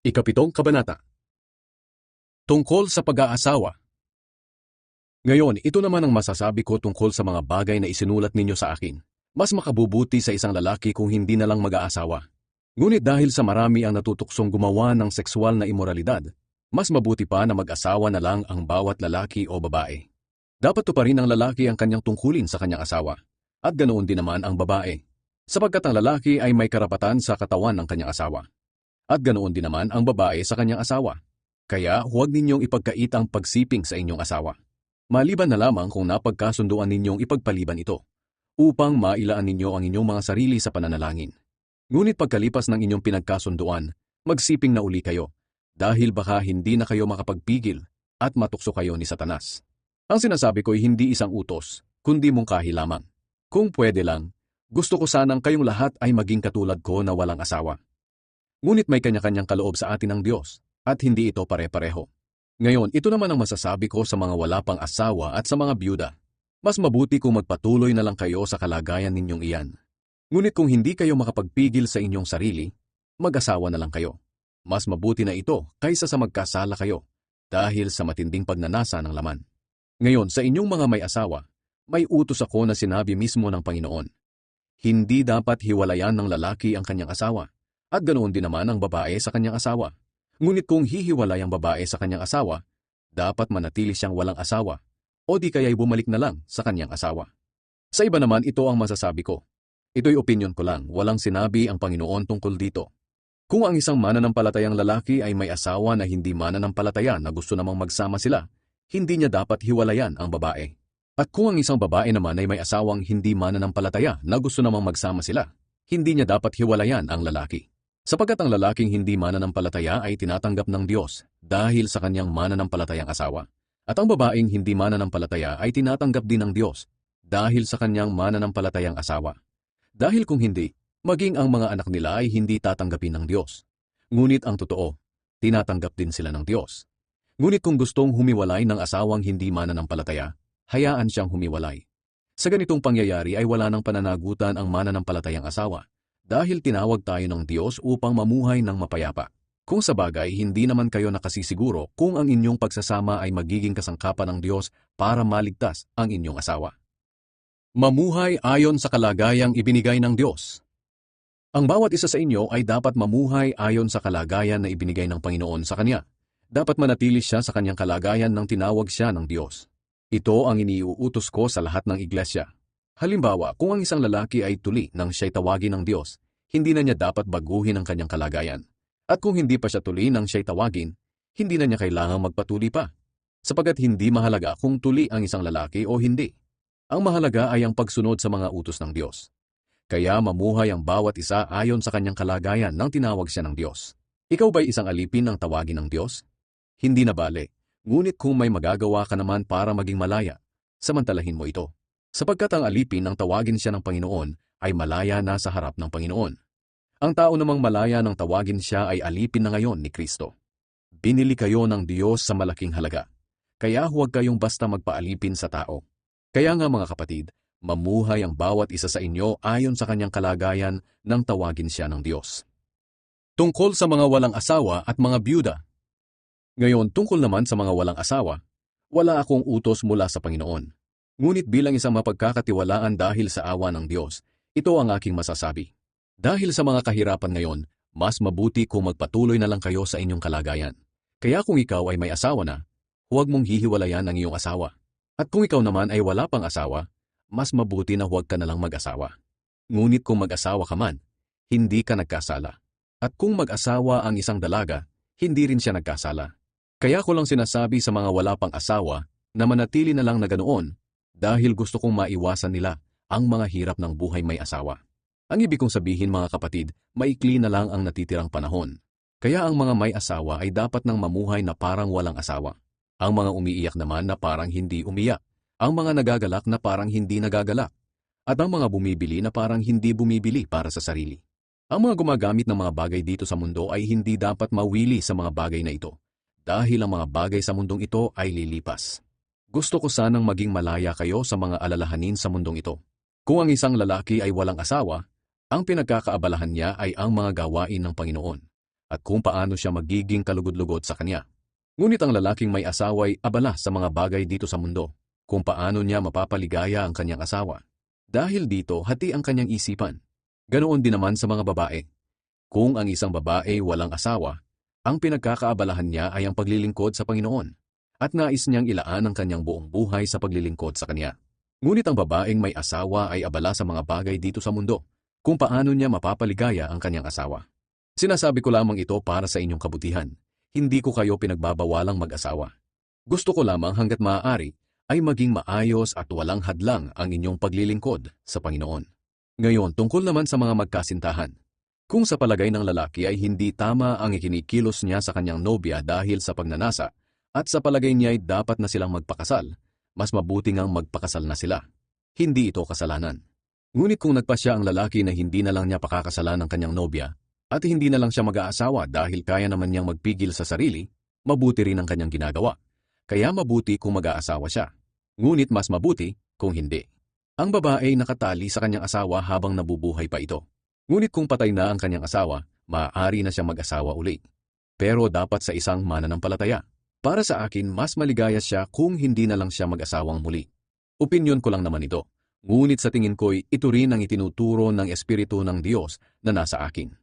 Ikapitong kabanata. Tungkol sa pag-aasawa. Ngayon, ito naman ang masasabi ko tungkol sa mga bagay na isinulat ninyo sa akin. Mas makabubuti sa isang lalaki kung hindi na lang mag-aasawa. Ngunit dahil sa marami ang natutuksong gumawa ng sexual na imoralidad, mas mabuti pa na mag-asawa na lang ang bawat lalaki o babae. Dapat tuparin ng lalaki ang kanyang tungkulin sa kanyang asawa, at ganoon din naman ang babae, sapagkat ang lalaki ay may karapatan sa katawan ng kanyang asawa. At ganoon din naman ang babae sa kanyang asawa. Kaya huwag ninyong ipagkait ang pagsiping sa inyong asawa. Maliban na lamang kung napagkasunduan ninyong ipagpaliban ito, upang mailaan ninyo ang inyong mga sarili sa pananalangin. Ngunit pagkalipas ng inyong pinagkasunduan, magsiping na uli kayo, dahil baka hindi na kayo makapagpigil at matukso kayo ni Satanas. Ang sinasabi ko'y hindi isang utos, kundi mungkahi lamang. Kung pwede lang, gusto ko sanang kayong lahat ay maging katulad ko na walang asawa. Ngunit may kanya-kanyang kaloob sa atin ng Diyos, at hindi ito pare-pareho. Ngayon, ito naman ang masasabi ko sa mga wala pang asawa at sa mga byuda. Mas mabuti kung magpatuloy na lang kayo sa kalagayan ninyong iyan. Ngunit kung hindi kayo makapagpigil sa inyong sarili, mag-asawa na lang kayo. Mas mabuti na ito kaysa sa magkasala kayo, dahil sa matinding pagnanasa ng laman. Ngayon, sa inyong mga may asawa, may utos ako na sinabi mismo ng Panginoon. Hindi dapat hiwalayan ng lalaki ang kanyang asawa, at ganoon din naman ang babae sa kanyang asawa. Ngunit kung hihiwalay ang babae sa kanyang asawa, dapat manatili siyang walang asawa, o di kaya'y bumalik na lang sa kanyang asawa. Sa iba naman, ito ang masasabi ko. Ito'y opinyon ko lang, walang sinabi ang Panginoon tungkol dito. Kung ang isang mananampalatayang lalaki ay may asawa na hindi mananampalataya na gusto namang magsama sila, hindi niya dapat hiwalayan ang babae. At kung ang isang babae naman ay may asawang hindi mananampalataya na gusto namang magsama sila, hindi niya dapat hiwalayan ang lalaki. Sapagkat ang lalaking hindi mananampalataya ay tinatanggap ng Diyos dahil sa kanyang mananampalatayang asawa. At ang babaeng hindi mananampalataya ay tinatanggap din ng Diyos dahil sa kanyang mananampalatayang asawa. Dahil kung hindi, maging ang mga anak nila ay hindi tatanggapin ng Diyos. Ngunit ang totoo, tinatanggap din sila ng Diyos. Ngunit kung gustong humiwalay ng asawang hindi mananampalataya, hayaan siyang humiwalay. Sa ganitong pangyayari ay wala nang pananagutan ang mananampalatayang asawa. Dahil tinawag tayo ng Diyos upang mamuhay ng mapayapa. Kung sa bagay, hindi naman kayo nakasisiguro kung ang inyong pagsasama ay magiging kasangkapan ng Diyos para maligtas ang inyong asawa. Mamuhay ayon sa kalagayang ibinigay ng Diyos. Ang bawat isa sa inyo ay dapat mamuhay ayon sa kalagayan na ibinigay ng Panginoon sa Kanya. Dapat manatili siya sa Kanyang kalagayan nang tinawag siya ng Diyos. Ito ang iniuutos ko sa lahat ng iglesia. Halimbawa, kung ang isang lalaki ay tuli nang siya'y tawagin ng Diyos, hindi na niya dapat baguhin ang kanyang kalagayan. At kung hindi pa siya tuli nang siya'y tawagin, hindi na niya kailangang magpatuli pa. Sapagat hindi mahalaga kung tuli ang isang lalaki o hindi. Ang mahalaga ay ang pagsunod sa mga utos ng Diyos. Kaya mamuhay ang bawat isa ayon sa kanyang kalagayan nang tinawag siya ng Diyos. Ikaw ba'y isang alipin ng tawagin ng Diyos? Hindi na bale, ngunit kung may magagawa ka naman para maging malaya, samantalahin mo ito. Sapagkat ang alipin ng tawagin siya ng Panginoon ay malaya na sa harap ng Panginoon. Ang tao namang malaya ng tawagin siya ay alipin na ngayon ni Kristo. Binili kayo ng Diyos sa malaking halaga. Kaya huwag kayong basta magpaalipin sa tao. Kaya nga mga kapatid, mamuhay ang bawat isa sa inyo ayon sa kanyang kalagayan nang tawagin siya ng Diyos. Tungkol sa mga walang asawa at mga byuda. Ngayon, tungkol naman sa mga walang asawa, wala akong utos mula sa Panginoon. Ngunit bilang isang mapagkakatiwalaan dahil sa awa ng Diyos, ito ang aking masasabi. Dahil sa mga kahirapan ngayon, mas mabuti kung magpatuloy na lang kayo sa inyong kalagayan. Kaya kung ikaw ay may asawa na, huwag mong hihiwalayan ang iyong asawa. At kung ikaw naman ay wala pang asawa, mas mabuti na huwag ka na lang mag-asawa. Ngunit kung mag-asawa ka man, hindi ka nagkasala. At kung mag-asawa ang isang dalaga, hindi rin siya nagkasala. Kaya ko lang sinasabi sa mga wala pang asawa na manatili na lang na ganoon, dahil gusto kong maiwasan nila ang mga hirap ng buhay may asawa. Ang ibig kong sabihin mga kapatid, maikli na lang ang natitirang panahon. Kaya ang mga may asawa ay dapat nang mamuhay na parang walang asawa. Ang mga umiiyak naman na parang hindi umiyak. Ang mga nagagalak na parang hindi nagagalak. At ang mga bumibili na parang hindi bumibili para sa sarili. Ang mga gumagamit ng mga bagay dito sa mundo ay hindi dapat mawili sa mga bagay na ito. Dahil ang mga bagay sa mundong ito ay lilipas. Gusto ko sanang maging malaya kayo sa mga alalahanin sa mundong ito. Kung ang isang lalaki ay walang asawa, ang pinagkakaabalahan niya ay ang mga gawain ng Panginoon. at kung paano siya magiging kalugod-lugod sa kanya. Ngunit ang lalaking may asawa ay abala sa mga bagay dito sa mundo, kung paano niya mapapaligaya ang kanyang asawa. Dahil dito, hati ang kanyang isipan. Ganoon din naman sa mga babae. Kung ang isang babae walang asawa, ang pinagkakaabalahan niya ay ang paglilingkod sa Panginoon, at nais niyang ilaan ang kanyang buong buhay sa paglilingkod sa Kanya. Ngunit ang babaeng may asawa ay abala sa mga bagay dito sa mundo, kung paano niya mapapaligaya ang kanyang asawa. Sinasabi ko lamang ito para sa inyong kabutihan. Hindi ko kayo pinagbabawalang mag-asawa. Gusto ko lamang hanggat maaari ay maging maayos at walang hadlang ang inyong paglilingkod sa Panginoon. Ngayon, tungkol naman sa mga magkasintahan. Kung sa palagay ng lalaki ay hindi tama ang ikinikilos niya sa kanyang nobya dahil sa pagnanasa, at sa palagay niya ay dapat na silang magpakasal, mas mabuti ngang magpakasal na sila. Hindi ito kasalanan. Ngunit kung nagpasya ang lalaki na hindi na lang niya pakakasalan ang kanyang nobya, at hindi na lang siya mag-aasawa dahil kaya naman niyang magpigil sa sarili, mabuti rin ang kanyang ginagawa. Kaya mabuti kung mag-aasawa siya. Ngunit mas mabuti kung hindi. Ang babae ay nakatali sa kanyang asawa habang nabubuhay pa ito. Ngunit kung patay na ang kanyang asawa, maaari na siya mag-asawa uli. Pero dapat sa isang mananampalataya. Para sa akin, mas maligaya siya kung hindi na lang siya mag-asawang muli. Opinyon ko lang naman ito. Ngunit sa tingin ko'y ito rin ang itinuturo ng Espiritu ng Diyos na nasa akin.